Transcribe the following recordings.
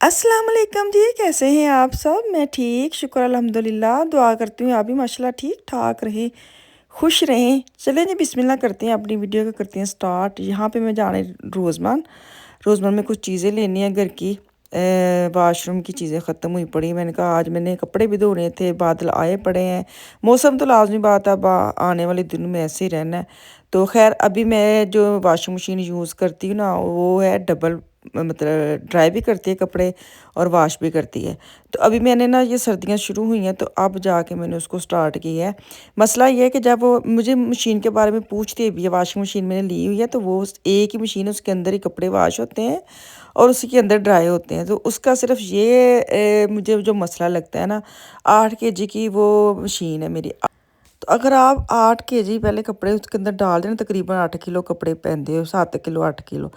अस्सलाम वालेकुम जी, कैसे हैं आप सब? मैं ठीक, शुक्र अल्हम्दुलिल्लाह। दुआ करती हूँ आप भी माशाल्लाह ठीक-ठाक रहें, खुश रहें। चलें जी बिस्मिल्लाह करते हैं, अपनी वीडियो को करते हैं स्टार्ट। यहाँ पे मैं जा रही रोज़मान। रोज़मान में कुछ चीज़ें लेनी है घर की। वाशरूम की चीज़ें ख़त्म हुई पड़ी। मैंने कहा आज मैंने कपड़े भी धोने थे, बादल आए पड़े हैं। मौसम तो लाज़मी बात है, अब आने वाले दिनों में ऐसे ही रहना है। तो ख़ैर अभी मैं जो वॉशिंग मशीन यूज़ करती हूँ ना, वो है डबल, मतलब ड्राई भी करती है कपड़े और वॉश भी करती है। तो अभी मैंने ना, ये सर्दियाँ शुरू हुई हैं तो अब जाके मैंने उसको स्टार्ट किया है। मसला ये है कि जब वो मुझे मशीन के बारे में पूछती भी है, वॉशिंग मशीन मैंने ली हुई है तो वो एक ही मशीन है, उसके अंदर ही कपड़े वॉश होते हैं और उसी के अंदर ड्राई होते हैं। तो उसका सिर्फ ये मुझे जो मसला लगता है ना, 8 kg की वो मशीन है मेरी। तो अगर आप 8 kg पहले कपड़े उसके अंदर डाल दें ना, तकरीबन 8 किलो कपड़े पहनते हो, 7 किलो 8 किलो।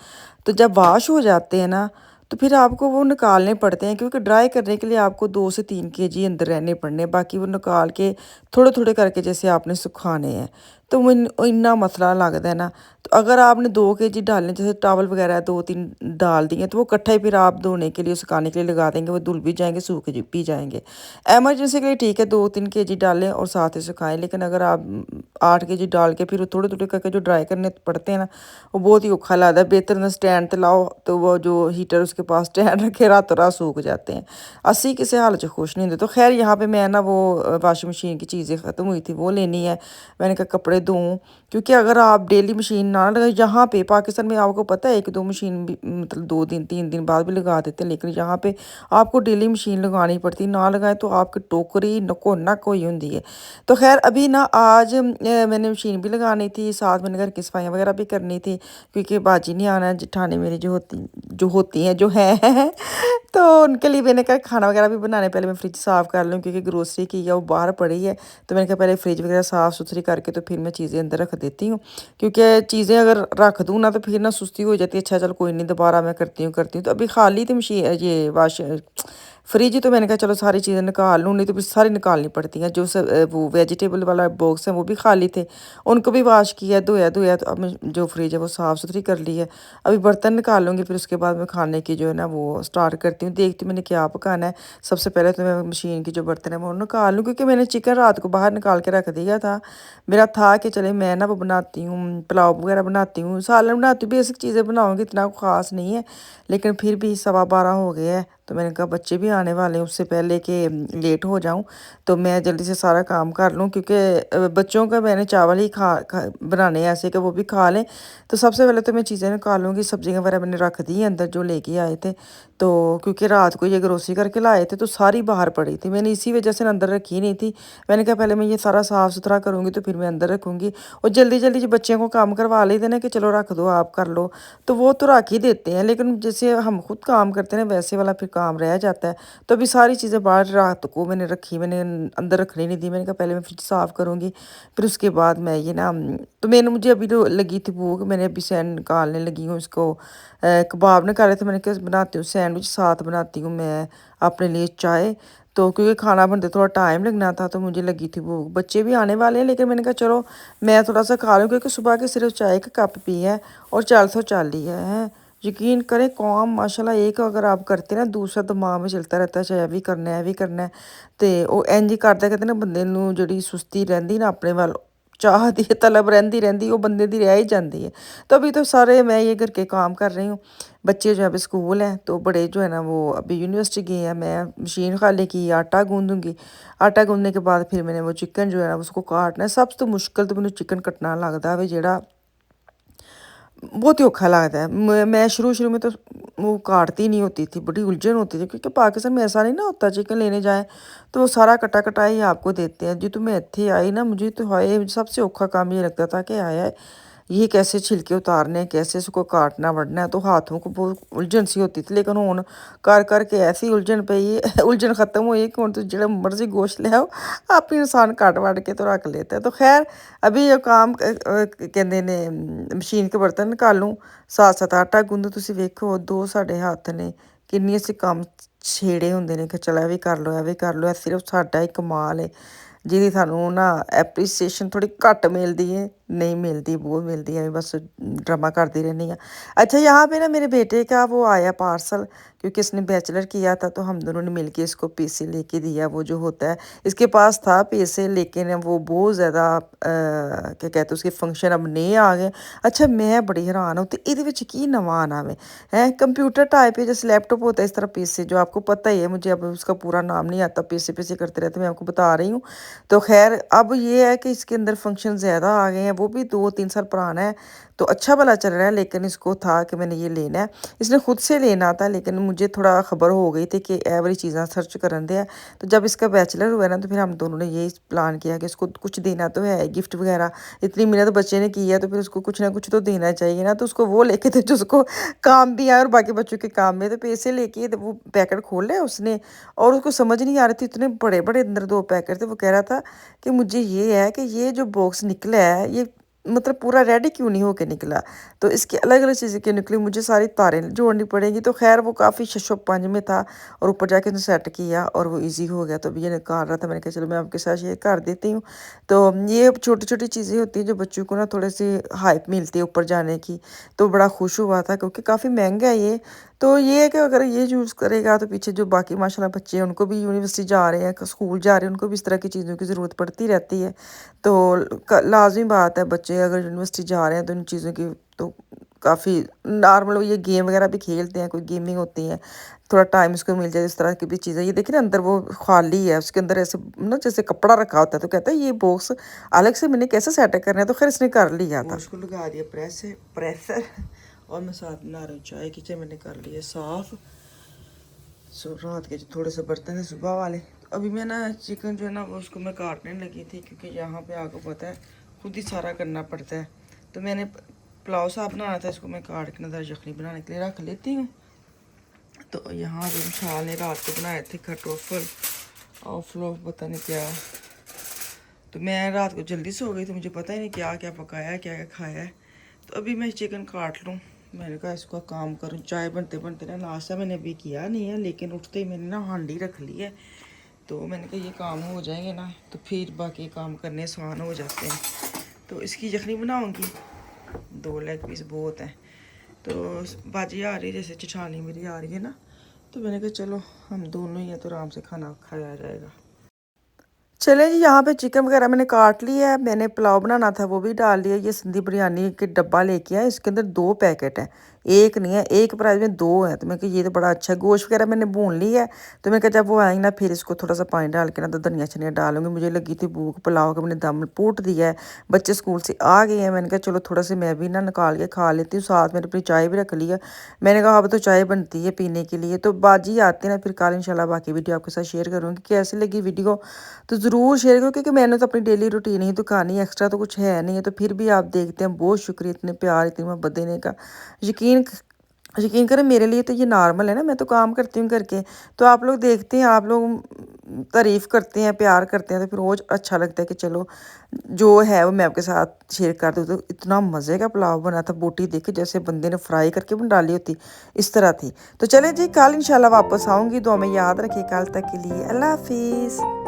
तो जब वॉश हो जाते हैं ना, तो फिर आपको वो निकालने पड़ते हैं, क्योंकि ड्राई करने के लिए आपको 2 से 3 kg अंदर रहने पड़ने हैं, बाकी वो निकाल के थोड़े थोड़े करके जैसे आपने सुखाने हैं। तो वो इन्ना मसला लगता है ना। तो अगर आपने 2 kg डालने, जैसे टॉवल वगैरह 2-3 डाल दिए, तो वो इकट्ठा ही फिर आप धोने के लिए, सुखाने के लिए लगा देंगे, वो धुल भी जाएंगे, सूख भी जाएंगे। एमरजेंसी के लिए ठीक है, 2-3 kg डालें और साथ ही सुखाएं। लेकिन अगर आप 8 kg डाल के फिर थोड़े थोड़े करके जो ड्राई करने पड़ते हैं ना, वो बहुत ही औखा लगता है। बेहतर ना स्टैंड ते लाओ, तो वो जो हीटर उसके पास स्टैंड रखे, रातों रात सूख जाते हैं। असी किसी हाल च खुश नहीं होते। तो खैर यहाँ पे मैं ना वो वाशिंग मशीन की चीज़ें ख़त्म हुई थी, वो लेनी है। मैंने कहा कपड़े धोऊँ, क्योंकि अगर आप डेली मशीन ना लगाए, यहाँ पे पाकिस्तान में आपको पता है 1-2 मशीन भी, मतलब 2 दिन 3 दिन बाद भी लगा देते हैं, लेकिन यहाँ पे आपको डेली मशीन लगानी पड़ती है। ना लगाए तो आपकी टोकरी नको नक हुई होती है। तो खैर अभी ना आज मैंने मशीन भी लगानी थी, साथ मैंने घर की सफाइयाँ वगैरह भी करनी थी, क्योंकि बाजी नहीं आना है, जेठानी मेरी जो होती हैं, जो हैं तो उनके लिए मैंने कहा खाना वगैरह भी बनाने, पहले मैं फ्रिज साफ़ कर लूँ, क्योंकि ग्रोसरी की है वो बाहर पड़ी है। तो मैंने कहा पहले फ्रिज वगैरह साफ़ सुथरी करके तो फिर मैं चीज़ें अंदर रख देती हूँ, क्योंकि चीज़ें अगर रख दूँ ना तो फिर ना सुस्ती हो जाती है। अच्छा चल कोई नहीं, दोबारा मैं करती हूँ। तो अभी खाली थी मशीन, ये वाश फ्रिज, तो मैंने कहा चलो सारी चीज़ें निकाल लूँ, नहीं तो फिर सारी निकालनी पड़ती हैं। जो वो वेजिटेबल वाला बॉक्स है वो भी खाली थे, उनको भी वाश किया, धोया धोया। तो अब मैं जो फ्रिज है वो साफ़ सुथरी कर ली है। अभी बर्तन निकालूंगी, फिर उसके बाद मैं खाने की जो है ना वो स्टार्ट करती हूँ। देखती हूँ मैंने क्या पकाना है। सबसे पहले तो मैं मशीन की जो बर्तन है वो निकाल लूँ, क्योंकि मैंने चिकन रात को बाहर निकाल के रख दिया था। मेरा था कि चले मैं ना वो बनाती हूँ, पुलाव वगैरह बनाती हूँ, सालन बनाती हूँ, बेसिक चीज़ें बनाऊँगी, इतना ख़ास नहीं है। लेकिन फिर भी 12:15 हो गए हैं, तो मैंने कहा बच्चे भी आने वाले हैं, उससे पहले कि लेट हो जाऊं, तो मैं जल्दी से सारा काम कर लूं, क्योंकि बच्चों का मैंने चावल ही बनाने हैं ऐसे कि वो भी खा लें। तो सबसे पहले तो मैं चीज़ें निकालूंगी। सब्जियां वगैरह मैंने रख दी हैं अंदर जो लेके आए थे। तो क्योंकि रात को ये ग्रोसरी करके लाए थे, तो सारी बाहर पड़ी थी, मैंने इसी वजह से अंदर रखी नहीं थी। मैंने कहा पहले मैं ये सारा साफ़ सुथरा करूँगी तो फिर मैं अंदर रखूँगी। और जल्दी जल्दी जो बच्चों को काम करवा लेते ना कि चलो रख दो, आप कर लो, तो वो तो रख ही देते हैं। लेकिन जैसे हम खुद काम करते हैं ना, वैसे वाला फिर काम रह जाता है। तो अभी सारी चीज़ें बाहर रात को मैंने रखी, मैंने अंदर रखने नहीं दी। मैंने कहा पहले मैं फ्रिज साफ़ करूँगी, फिर उसके बाद मैं ये ना, तो मैंने मुझे अभी तो लगी थी भूख, मैंने अभी सैंड निकालने लगी हूँ इसको। कबाब निकाले थे, मैंने कहा बनाती हूँ सैंडविच, साथ बनाती हूँ मैं अपने लिए चाय। तो क्योंकि खाना बनते थोड़ा टाइम लगना था, तो मुझे लगी थी भूख। बच्चे भी आने वाले हैं, लेकिन मैंने कहा चलो मैं थोड़ा सा खा लूँ, क्योंकि सुबह के सिर्फ चाय का कप पी है और 440 है। यकीन करें काम माशाल्लाह एक अगर आप करते ना, दूसरा दिमाग में चलता रहता है, चाहे ये भी करना है, ਇਹ ਵੀ करना है। तो वो इंज ही करदा कहते ना, बंदे ਨੂੰ ਜਿਹੜੀ ਸੁਸਤੀ ਰਹਿੰਦੀ ना अपने वाल, चाह दी तलब रहती रहती, वो बंदे दी रह ही जाती है। तो अभी तो सारे मैं ये घर के काम कर रही हूँ। बच्चे जो है अभी स्कूल हैं, तो बड़े जो है ना वो अभी यूनिवर्सिटी गए हैं। मैं मशीन खाली की, आटा गूंदूंगी। आटा गूंदने के बाद फिर मैंने वो चिकन जो है ना उसको काटना है। सब तो मुश्किल तो मैंने चिकन कटना लगता है, जेड़ा बहुत ही औखा लगता है। मैं शुरू में तो वो काटती नहीं होती थी, बड़ी उलझन होती थी, क्योंकि पाकिस्तान में ऐसा नहीं ना होता, चिकन लेने जाए तो वो सारा कटा कटा ही आपको देते हैं। जो तो मैं इत्थे आई ना, मुझे तो हाय सबसे औखा काम ये लगता था कि आया है ये कैसे छिलके उतारने हैं, कैसे इसको काटना वढ़ना है, तो हाथों को बहुत उलझन सी होती थी। लेकिन हुन कर करके ऐसी उलझन पई है उलझन खत्म हुई है कि हुन तो जिहड़ा मर्जी गोश्त ले आओ, आप ही इंसान काट वाट के तो रख लेता है। तो खैर अभी ये काम कहते ने मशीन के बर्तन निकालूं, साथ साथ आटा गूंदू। तुसीं वेखो दो साडे हत्थ ने, किन्नी ਅਸੀਂ ਕੰਮ ਛੇੜੇ ਹੁੰਦੇ ਨੇ ਕਿ ਚਲ ਇਹ ਵੀ ਕਰ ਲਓ, ਇਹ ਵੀ ਕਰ ਲਓ। ਇਹ ਸਿਰਫ ਸਾਡਾ ਹੀ ਕਮਾਲ ਹੈ, ਜਿਹਦੀ ਸਾਨੂੰ ਨਾ ਐਪਰੀਸੀਏਸ਼ਨ ਥੋੜ੍ਹੀ ਘੱਟ ਮਿਲਦੀ ਹੈ। नहीं मिलती, वो मिलती है, बस ड्रामा करती रहनी है। अच्छा, यहाँ पे ना मेरे बेटे का वो आया पार्सल, क्योंकि इसने बैचलर किया था तो हम दोनों ने मिलके इसको पीसी लेके दिया। वो जो होता है, इसके पास था पैसे, लेकिन वो बहुत ज़्यादा क्या कहते हैं उसके फंक्शन अब नए आ गए। अच्छा, मैं बड़ी हैरान हूँ तो ਇਹਦੇ ਵਿੱਚ ਕੀ नवा आना में है। कंप्यूटर टाइप है, जैसे लैपटॉप होता है इस तरह पीसी, जो आपको पता ही है, मुझे अब उसका पूरा नाम नहीं आता, पीसी पीसी करते रहते, मैं आपको बता रही हूँ। तो खैर, अब ये है कि इसके अंदर फंक्शन ज़्यादा आ गए हैं, वो भी 2-3 साल पुराना है, तो अच्छा भला चल रहा है। लेकिन इसको था कि मैंने ये लेना है, इसने खुद से लेना था, लेकिन मुझे थोड़ा खबर हो गई थी कि ए वाली चीज़ें सर्च करन दे। तो जब इसका बैचलर हुआ ना, तो फिर हम दोनों ने यही प्लान किया कि इसको कुछ देना तो है, गिफ्ट वगैरह इतनी मेहनत बच्चे ने की है, तो फिर उसको कुछ ना कुछ तो देना चाहिए ना। तो उसको वो लेके थे जो उसको काम भी आए और बाकी बच्चों के काम में। तो पैसे लेके वो पैकेट खोल लिया उसने, और उसको समझ नहीं आ रही थी, इतने बड़े बड़े अंदर 2 पैकेट थे। वो कह रहा था कि मुझे ये है कि ये जो बॉक्स निकला है, ये मतलब पूरा रेडी क्यों नहीं होके निकला। तो इसकी अलग अलग चीज़ें क्यों निकली, मुझे सारी तारें जोड़नी पड़ेंगी। तो खैर, वो काफ़ी शशो पंज में था, और ऊपर जाके उसने सेट किया और वो इजी हो गया। तो अभी ये निकाल रहा था, मैंने कहा चलो मैं आपके साथ शेयर कर देती हूँ। तो ये छोटी छोटी चीज़ें होती हैं जो बच्चों को ना थोड़े से हाइप मिलती है ऊपर जाने की। तो बड़ा खुश हुआ था, क्योंकि काफ़ी महंगा है ये। तो ये है कि अगर ये यूज़ करेगा, तो पीछे जो बाकी माशाल्लाह बच्चे हैं, उनको भी यूनिवर्सिटी जा रहे हैं, स्कूल जा रहे हैं, उनको भी इस तरह की चीज़ों की ज़रूरत पड़ती रहती है। तो लाजमी बात है, बच्चे अगर यूनिवर्सिटी जा रहे हैं तो इन चीज़ों की तो काफ़ी नॉर्मल, ये गेम वगैरह भी खेलते हैं, कोई गेमिंग होती है, थोड़ा टाइम इसको मिल जाए, इस तरह की भी चीज़ें। ये देखिए ना, अंदर वो खाली है, उसके अंदर ऐसे ना जैसे कपड़ा रखा होता है। तो कहता है ये बॉक्स अलग से मैंने कैसे सेट करना है, तो खैर इसने कर लिया था। उसको लगा दिया प्रेशर, और मैं साथ बना रही हूँ चाय। किचन मैंने कर लिया साफ़। सो रात के जो थोड़े से बर्तन थे सुबह वाले, तो अभी मैं ना चिकन जो है ना, वो उसको मैं काटने लगी थी, क्योंकि यहाँ पे आपको पता है खुद ही सारा करना पड़ता है। तो मैंने पुलाव सा बनाना था, इसको मैं काट के ना यखनी बनाने के लिए रख लेती हूँ। तो यहाँ जो विशाल ने रात को बनाए थे खटोफल और फ्लोफ, पता नहीं क्या। तो मैं रात को जल्दी सो गई, तो मुझे पता ही नहीं क्या क्या पकाया है, क्या क्या खाया है। तो अभी मैं चिकन काट लूँ, मैंने कहा इसको काम करूँ। चाय बनते बनते ना, नाश्ता मैंने अभी किया नहीं है, लेकिन उठते ही मैंने ना हांडी रख ली है। तो मैंने कहा ये काम हो जाएंगे ना, तो फिर बाकी काम करने आसान हो जाते हैं। तो इसकी यखनी बनाऊँगी, 2 लेग पीस बहुत हैं। तो बाजी आ रही है, जैसे चिठानी मेरी आ रही है ना, तो मैंने कहा चलो हम दोनों ही हैं, तो आराम से खाना खाया जाएगा। चले जी, यहाँ पे चिकन वगैरह मैंने काट लिया है। मैंने पुलाव बनाना था, वो भी डाल लिया। ये सिंधी बिरयानी के डब्बा लेके आए, इसके अंदर 2 पैकेट हैं, एक नहीं है, एक प्राइस में 2 है। तो मैं कहा ये तो बड़ा अच्छा है। गोश्त वगैरह मैंने भून ली है, तो मैं कहा जब वो आएंगे ना, फिर इसको थोड़ा सा पानी डाल के ना, तो धनिया शनिया डालूंगी। मुझे लगी थी भूख, पुलाव का मैंने दम पूट दिया है, बच्चे स्कूल से आ गए हैं। मैंने कहा चलो थोड़ा सा मैं भी ना निकाल के खा लेती हूँ, साथ में अपनी चाय भी रख लिया। मैंने कहा अब तो चाय बनती है पीने के लिए। तो बाजी आते हैं ना, फिर कल इंशाल्लाह बाकी वीडियो आपके साथ शेयर करूँगी। कैसी लगी वीडियो तो ज़रूर शेयर करो, क्योंकि मैंने तो अपनी डेली रूटीन ही दिखानी है, एक्स्ट्रा तो कुछ है नहीं है। तो फिर भी आप देखते हैं, बहुत शुक्रिया इतने प्यार, इतनी मोहब्बत देने का। यकीन यकीन करें, मेरे लिए तो ये नॉर्मल है ना, मैं तो काम करती हूँ करके। तो आप लोग देखते हैं, आप लोग तारीफ़ करते हैं, प्यार करते हैं, तो फिर रोज़ अच्छा लगता है कि चलो जो है वो मैं आपके साथ शेयर कर दूँ। तो इतना मज़े का पुलाव बना था, बोटी देखी जैसे बंदे ने फ्राई करके बन डाली होती, इस तरह थी। तो चले जी, कल इंशाल्लाह वापस आऊँगी। दुआ में याद रखिए, कल तक के लिए अल्लाह हाफिज़।